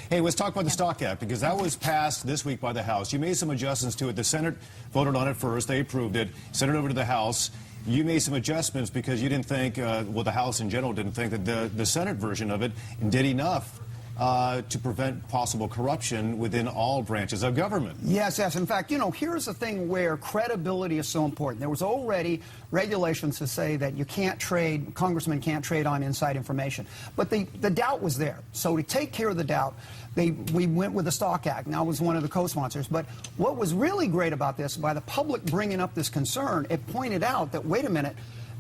Hey, let's talk about the Stock Act, because that was passed this week by the House. You made some adjustments to it. The Senate voted on it first. They approved it. Sent it over to the House. You made some adjustments because you didn't think, well, the House in general didn't think that the Senate version of it did enough to prevent possible corruption within all branches of government. Yes. In fact, here's the thing where credibility is so important. There was already regulations to say that you can't trade, congressmen can't trade on inside information. But the doubt was there. So to take care of the doubt, we went with the Stock Act. Now, I was one of the co-sponsors. But what was really great about this, by the public bringing up this concern, it pointed out that, wait a minute,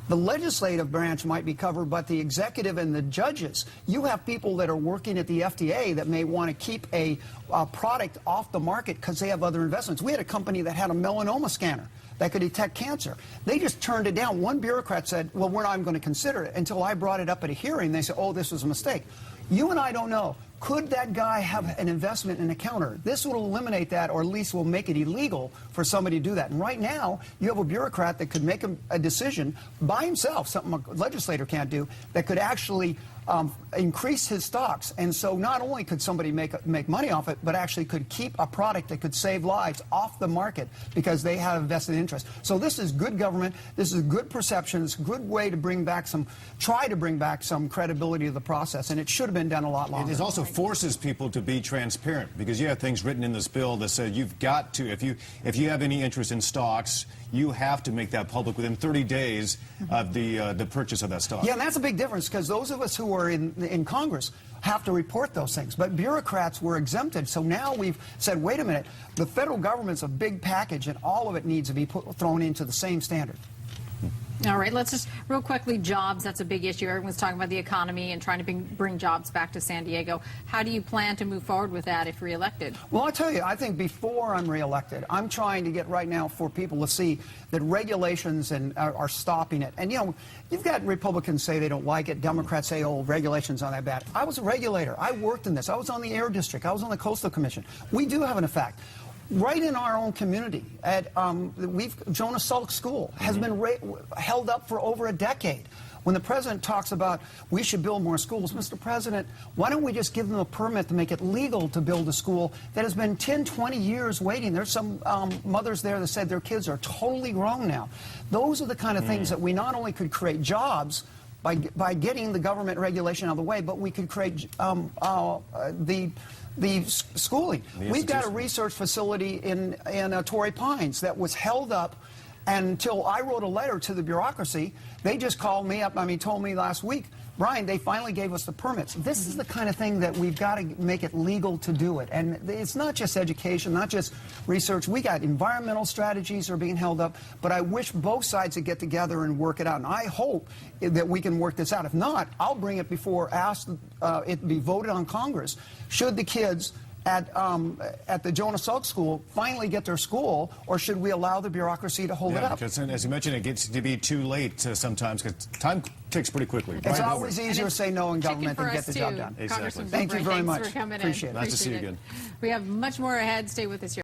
the legislative branch might be covered, but the executive and the judges, you have people that are working at the FDA that may want to keep a product off the market because they have other investments. We had a company that had a melanoma scanner that could detect cancer. They just turned it down. One bureaucrat said, well, we're not even going to consider it. Until I brought it up at a hearing, they said, oh, this was a mistake. You and I don't know. Could that guy have an investment in a counter? This will eliminate that, or at least will make it illegal for somebody to do that. And right now, you have a bureaucrat that could make a decision by himself, something a legislator can't do, that could actually increase his stocks. And so not only could somebody make money off it, but actually could keep a product that could save lives off the market because they have a vested interest. So this is good government. This is good perception. It's a good way to try to bring back some credibility to the process. And it should have been done a lot longer. It also forces people to be transparent, because you have things written in this bill that say you've got to, if you have any interest in stocks, you have to make that public within 30 days of the purchase of that stock. Yeah, and that's a big difference, because those of us who are in Congress have to report those things. But bureaucrats were exempted. So now we've said, wait a minute, the federal government's a big package, and all of it needs to be thrown into the same standard. All right, let's just real quickly, jobs, that's a big issue. Everyone's talking about the economy and trying to bring jobs back to San Diego. How do you plan to move forward with that if reelected? Well, I'll tell you, I think before I'm reelected, I'm trying to get right now for people to see that regulations are stopping it. And, you've got Republicans say they don't like it. Democrats say, oh, regulations aren't that bad. I was a regulator. I worked in this. I was on the Air District. I was on the Coastal Commission. We do have an effect. Right in our own community, at Jonah Salk School has been held up for over a decade. When the president talks about we should build more schools, Mr. President, why don't we just give them a permit to make it legal to build a school that has been 10, 20 years waiting? There's some mothers there that said their kids are totally grown now. Those are the kind of things that we not only could create jobs by getting the government regulation out of the way, but we could create the schooling. We've got a research facility in Torrey Pines that was held up until I wrote a letter to the bureaucracy. They just called me up, told me last week, Brian, they finally gave us the permits. This is the kind of thing that we've got to make it legal to do it. And it's not just education, not just research. We got environmental strategies are being held up, but I wish both sides would get together and work it out. And I hope that we can work this out. If not, I'll bring it before, ask it be voted on Congress. Should the kids at the Jonah Salk School finally get their school, or should we allow the bureaucracy to hold it up? Because, as you mentioned, it gets to be too late sometimes, because time ticks pretty quickly. It's always easier to say no in government than get the job done. Exactly. Thank you very much. For coming Appreciate it. Nice to see you again. We have much more ahead. Stay with us here.